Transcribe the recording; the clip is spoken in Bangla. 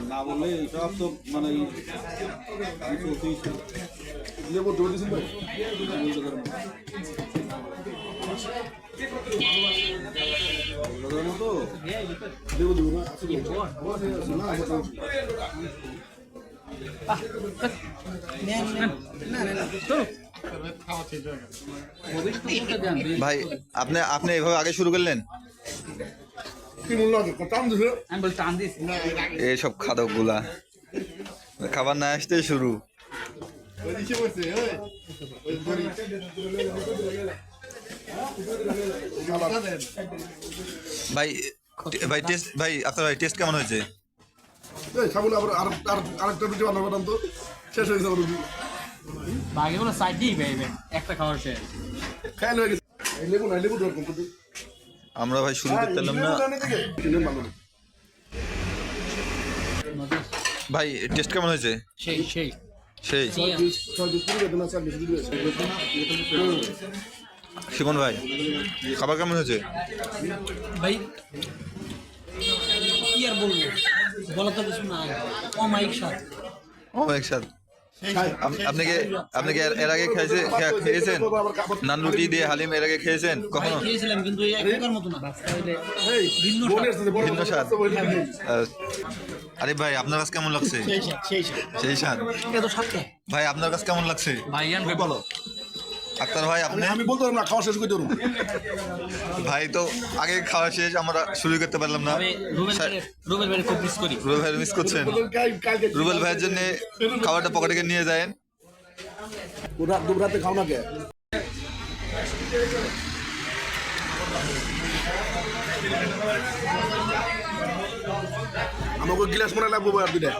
না বললে সব তো মানে লেবু ধরে দিয়েছেন ভাই মতো লেবু দেবো না ভাই আপনি আপনি এভাবে আগে শুরু করলেন এইসব খাদক গুলা খাবার না আসতে শুরু ভাই ভাই টেস্ট ভাই আপনার ভাই টেস্ট কেমন হয়েছে খাবো আবার আরেকটা ভিডিও বানাবো তো শেষ হয়ে গেছে বাকিগুলো সাইড দিই ভাই একটা খাওয়ার শেষ খেয়াল হয়ে গেছে লেবু না লেবু দরকার কিন্তু আমরা ভাই শুরু করতে পারলাম না ভাই টেস্ট কেমন হয়েছে সেই সেই সেই শিমন ভাই খাবার কেমন হয়েছে ভাই কি আর বলবো বলা তো কিছু নাই অমায়িক স্বাদ ও একসাথে আপনি কি এর আগে খেয়েছেন নান রুটি দিয়ে হালিম এর আগে খেয়েছেন কখনো খেয়েছিলাম কিন্তু এই একটার মতো না ভিন্ন স্বাদ আরে ভাই আপনার কাছে কেমন লাগছে সেই স্বাদ ভাই আপনার কাছে কেমন লাগছে ভাইয়ান ভাই বলো আক্তার ভাই আপনি আমি বলতে পারবো না খাওয়া শেষ করে দেবো ভাই তো আগে খাওয়া শেষ আমরা শুরু করতে পারলাম না রুবেল ভাই খুব মিস করি রুবেল ভাই মিস করছেন রুবেল ভাইয়ের জন্য খাবারটা পকেটে নিয়ে যায় রাতে খাও না কে আমাকে গ্লাস মনে লাগবো আর দুটা